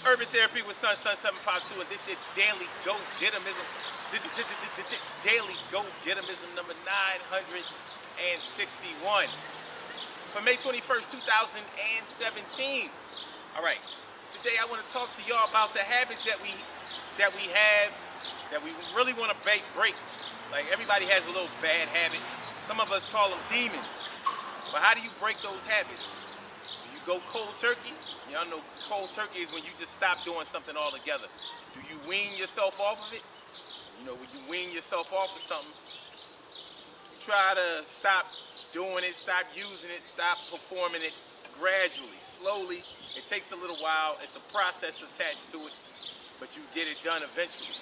Urban Therapy with Sun 752, and this is Daily Go Getimism. Daily Go Getimism number 961 for May 21st, 2017. All right, today I want to talk to y'all about the habits that we have that we really want to break. Like everybody has a little bad habit. Some of us call them demons. But how do you break those habits? Do you go cold turkey? Y'all know cold turkey is when you just stop doing something altogether. Do you wean yourself off of it? You know, when you wean yourself off of something, you try to stop doing it, stop using it, stop performing it gradually, slowly. It takes a little while. It's a process attached to it, but you get it done eventually.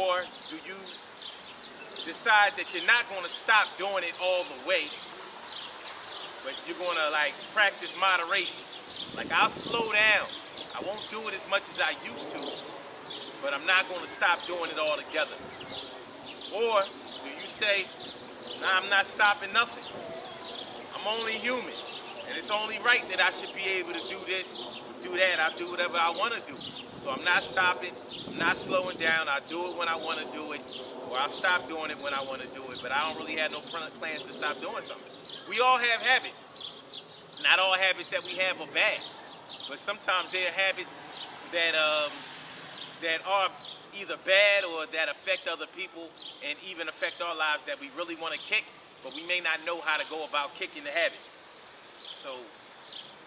Or do you decide that you're not going to stop doing it all the way, but you're going to like practice moderation? Like I'll slow down. I won't do it as much as I used to, but I'm not going to stop doing it altogether. Or do you say, nah, I'm not stopping nothing. I'm only human, and it's only right that I should be able to do this, do that. I do whatever I want to do. So I'm not stopping. I'm not slowing down. I do it when I want to do it, or I'll stop doing it when I want to do it. But I don't really have no plans to stop doing something. We all have habits. Not all habits that we have are bad, but sometimes there are habits that are either bad or that affect other people and even affect our lives that we really want to kick, but we may not know how to go about kicking the habit. So,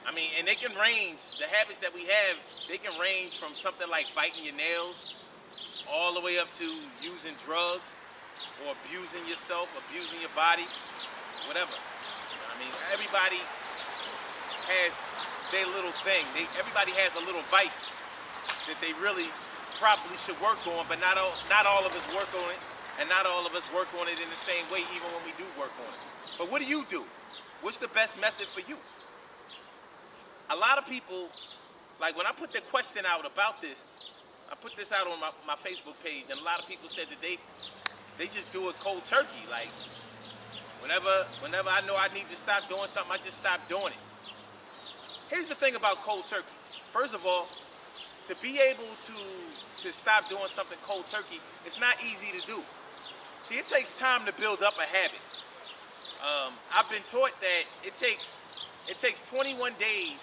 I mean, and they can range, the habits that we have, they can range from something like biting your nails all the way up to using drugs or abusing yourself, abusing your body, whatever. I mean, everybody has their little thing. Everybody has a little vice that they really probably should work on, but not all of us work on it, and not all of us work on it in the same way, even when we do work on it. But what do you do? What's the best method for you? A lot of people, like when I put the question out about this, I put this out on my Facebook page, and a lot of people said that they just do it cold turkey. Like whenever I know I need to stop doing something, I just stop doing it. Here's the thing about cold turkey. First of all, to be able to stop doing something cold turkey, it's not easy to do. See, it takes time to build up a habit. I've been taught that it takes 21 days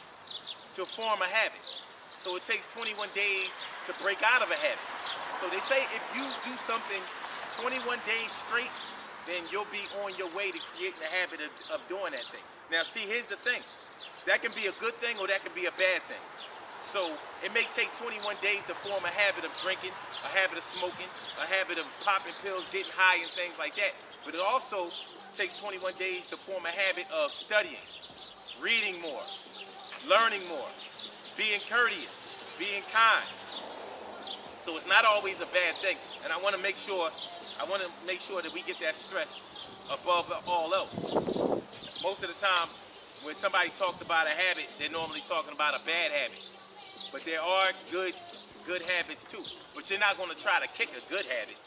to form a habit. So it takes 21 days to break out of a habit. So they say if you do something 21 days straight, then you'll be on your way to creating a habit of doing that thing. Now, see, here's the thing. That can be a good thing or that can be a bad thing. So it may take 21 days to form a habit of drinking, a habit of smoking, a habit of popping pills, getting high and things like that. But it also takes 21 days to form a habit of studying, reading more, learning more, being courteous, being kind. So it's not always a bad thing. And I want to make sure that we get that stressed above all else. Most of the time, when somebody talks about a habit, they're normally talking about a bad habit. But there are good habits too. But you're not going to try to kick a good habit.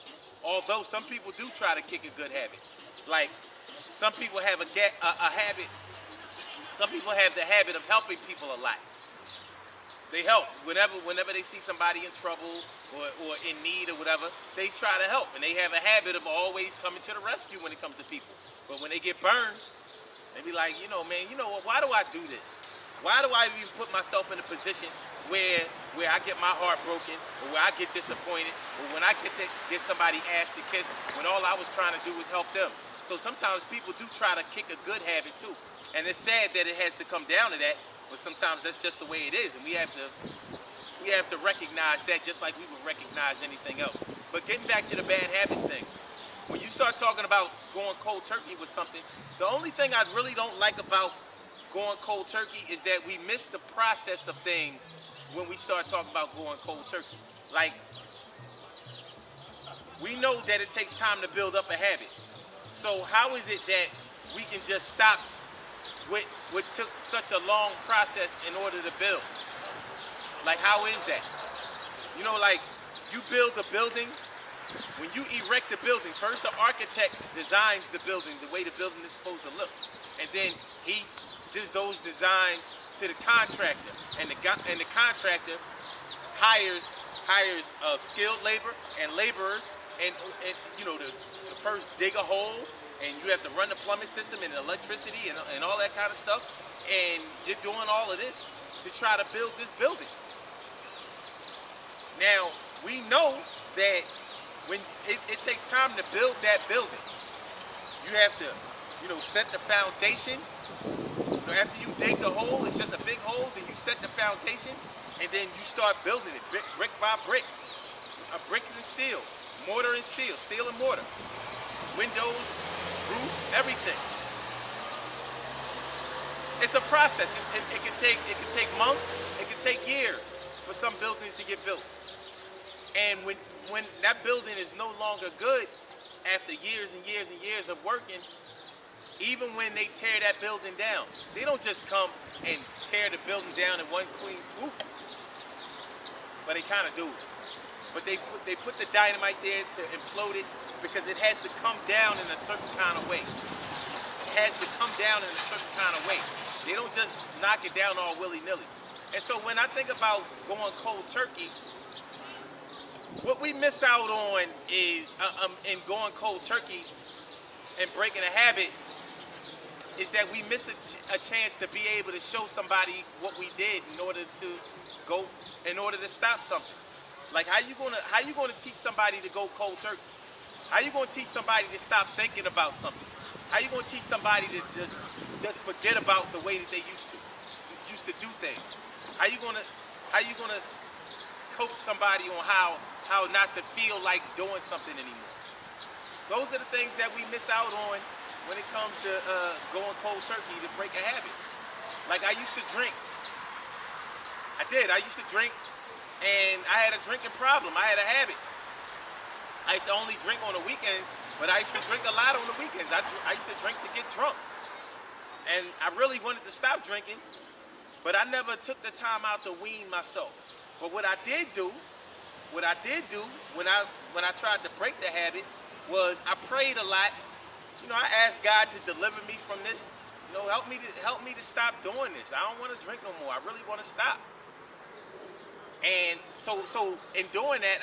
Although some people do try to kick a good habit. Like some people have a habit. Some people have the habit of helping people a lot. They help whenever they see somebody in trouble or in need or whatever. They try to help, and they have a habit of always coming to the rescue when it comes to people. But when they get burned, they be like, man, you know what? Why do I do this? Why do I even put myself in a position where I get my heart broken, or where I get disappointed, or when I get somebody asked to kiss, when all I was trying to do was help them? So sometimes people do try to kick a good habit too, and it's sad that it has to come down to that. But sometimes that's just the way it is, and we have to recognize that just like we would recognize anything else. But getting back to the bad habits thing. When you start talking about going cold turkey with something, the only thing I really don't like about going cold turkey is that we miss the process of things when we start talking about going cold turkey. Like, we know that it takes time to build up a habit. So how is it that we can just stop what took such a long process in order to build? Like, how is that? Like, you build a building. When you erect the building, first the architect designs the building the way the building is supposed to look. And then he gives those designs to the contractor. And the contractor hires skilled labor and laborers, and the first dig a hole, and you have to run the plumbing system and electricity and all that kind of stuff, and you're doing all of this to try to build this building. Now we know that when it takes time to build that building, you have to set the foundation. After you dig the hole, it's just a big hole, then you set the foundation, and then you start building it brick by brick. Bricks and steel, mortar and steel, steel and mortar, windows, roof, everything. It's a process. It can take months, it can take years for some buildings to get built. And when that building is no longer good after years and years and years of working, even when they tear that building down, they don't just come and tear the building down in one clean swoop. But they kind of do. But they put the dynamite there to implode it, because it has to come down in a certain kind of way. It has to come down in a certain kind of way. They don't just knock it down all willy-nilly. And so when I think about going cold turkey, what we miss out on is in going cold turkey and breaking a habit, is that we miss a chance to be able to show somebody what we did in order to stop something. Like how you gonna teach somebody to go cold turkey? How you gonna teach somebody to stop thinking about something? How you gonna teach somebody to just forget about the way that they used to do things? How you gonna coach somebody on how not to feel like doing something anymore? Those are the things that we miss out on when it comes to going cold turkey to break a habit. Like I used to drink. I used to drink, and I had a drinking problem. I had a habit. I used to only drink on the weekends, but I used to drink a lot on the weekends. I used to drink to get drunk. And I really wanted to stop drinking, but I never took the time out to wean myself. But what I did do when I tried to break the habit was I prayed a lot. I asked God to deliver me from this. Help me to stop doing this. I don't want to drink no more. I really want to stop. And so in doing that,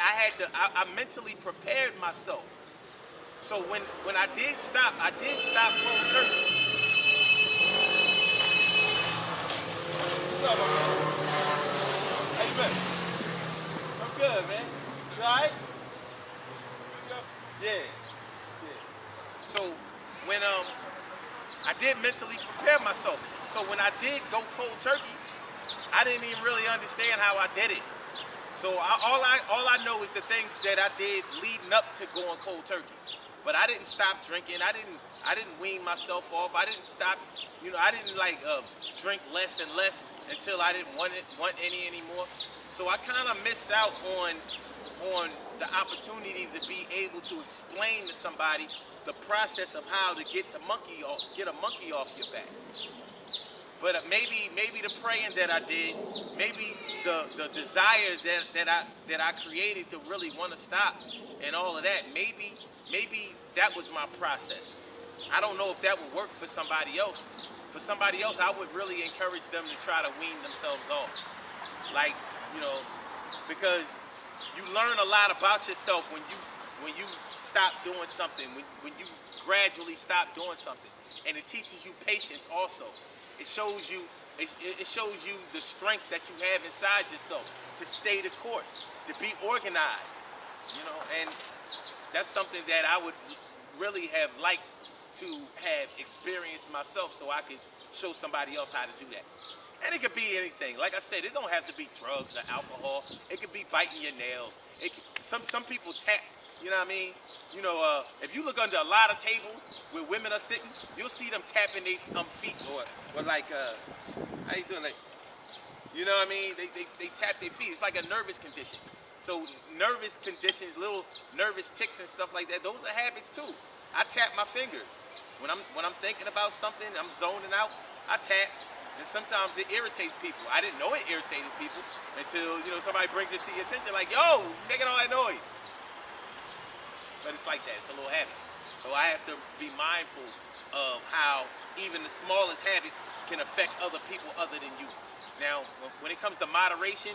I mentally prepared myself. So when I did stop cold turkey. What's up, man? How you been? I'm good, man. You all right? Yeah. So when I did mentally prepare myself. So when I did go cold turkey, I didn't even really understand how I did it. So all I know is the things that I did leading up to going cold turkey. But I didn't stop drinking. I didn't wean myself off. I didn't stop. I didn't drink less and less until I didn't want any anymore. So I kind of missed out on the opportunity to be able to explain to somebody the process of how to get a monkey off your back. But maybe the praying that I did, maybe the desires that I created to really want to stop and all of that, maybe that was my process. I don't know if that would work for somebody else. For somebody else, I would really encourage them to try to wean themselves off. Because you learn a lot about yourself when you stop doing something, when you gradually stop doing something. And it teaches you patience also. It shows you the strength that you have inside yourself to stay the course, to be organized, and that's something that I would really have liked to have experienced myself so I could show somebody else how to do that. And it could be anything. Like I said, it don't have to be drugs or alcohol. It could be biting your nails. Some people tap. You know what I mean? If you look under a lot of tables where women are sitting, you'll see them tapping their feet or how you doing? You know what I mean? They tap their feet. It's like a nervous condition. So nervous conditions, little nervous tics and stuff like that, those are habits too. I tap my fingers. When I'm thinking about something, I'm zoning out, I tap. And sometimes it irritates people. I didn't know it irritated people until, somebody brings it to your attention like, yo, you making all that noise. But it's like that, it's a little habit. So I have to be mindful of how even the smallest habits can affect other people other than you. Now, when it comes to moderation,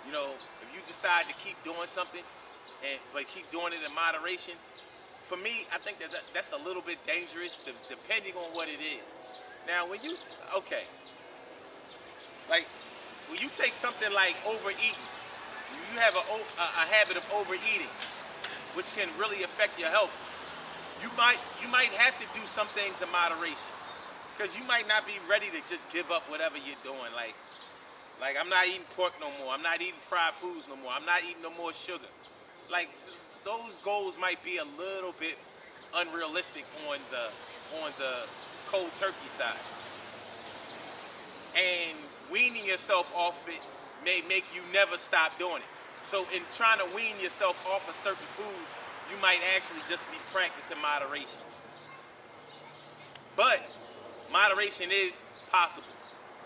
You know, if you decide to keep doing something, but keep doing it in moderation, for me, I think that's a little bit dangerous, depending on what it is. Now, okay, like when you take something like overeating, you have a habit of overeating, which can really affect your health. You might have to do some things in moderation, because you might not be ready to just give up whatever you're doing. Like I'm not eating pork no more. I'm not eating fried foods no more. I'm not eating no more sugar. Like those goals might be a little bit unrealistic on the cold turkey side. And weaning yourself off it may make you never stop doing it. So in trying to wean yourself off of certain foods, you might actually just be practicing moderation. But moderation is possible.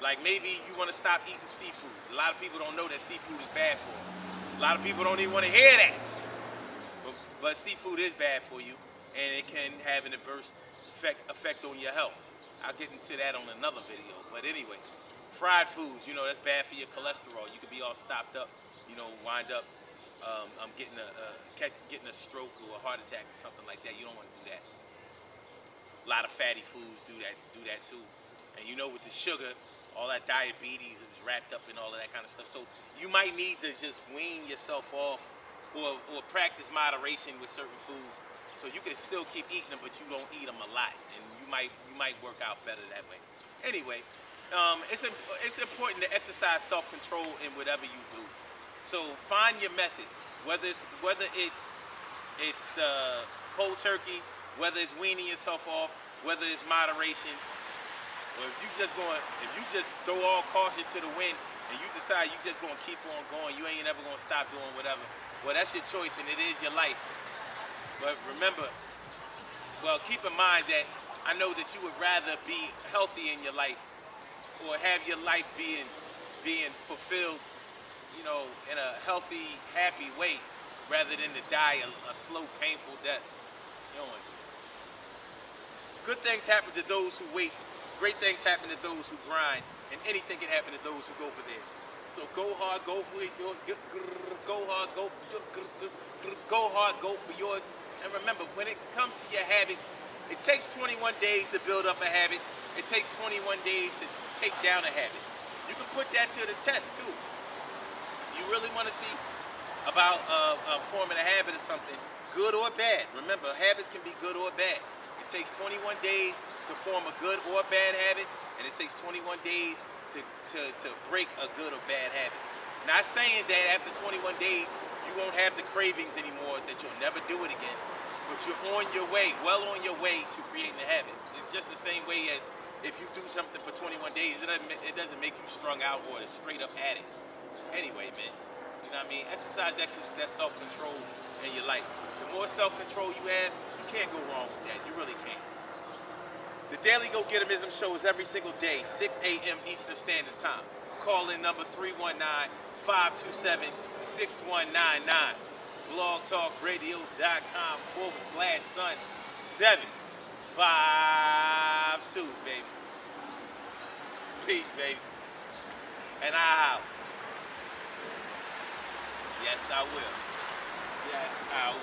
Like maybe you want to stop eating seafood. A lot of people don't know that seafood is bad for you. A lot of people don't even want to hear that. But seafood is bad for you, and it can have an adverse effect on your health. I'll get into that on another video. But anyway, fried foods, that's bad for your cholesterol. You could be all stopped up, wind up getting a stroke or a heart attack or something like that. You don't want to do that. A lot of fatty foods do that too. And with the sugar, all that diabetes is wrapped up in all of that kind of stuff. So you might need to just wean yourself off or practice moderation with certain foods, so you can still keep eating them, but you don't eat them a lot, and you might work out better that way. Anyway, it's important to exercise self-control in whatever you do. So find your method, whether it's cold turkey, whether it's weaning yourself off, whether it's moderation, or if you just throw all caution to the wind and you decide you just gonna keep on going, you ain't ever gonna stop doing whatever. Well, that's your choice and it is your life. But remember, keep in mind that I know that you would rather be healthy in your life, or have your life being fulfilled, in a healthy, happy way, rather than to die a slow, painful death. Good things happen to those who wait. Great things happen to those who grind, and anything can happen to those who go for theirs. So go hard, go for yours. Go hard, go for yours. And remember, when it comes to your habits, it takes 21 days to build up a habit. It takes 21 days to take down a habit. You can put that to the test too. If you really want to see about forming a habit or something, good or bad. Remember, habits can be good or bad. It takes 21 days to form a good or bad habit, and it takes 21 days to break a good or bad habit. Not saying that after 21 days you won't have the cravings anymore, that you'll never do it again, but you're on your way, well on your way to creating a habit. It's just the same way as if you do something for 21 days, it doesn't make you strung out or a straight up addict. Anyway, man, you know what I mean? Exercise that self-control in your life. The more self-control you have, you can't go wrong with that. You really can't. The Daily Go-Getterism show is every single day, 6 a.m. Eastern Standard Time. Call in number 319-527-6199. blogtalkradio.com/son752, baby. Peace, baby. And I out. Yes, I will. Yes, I will.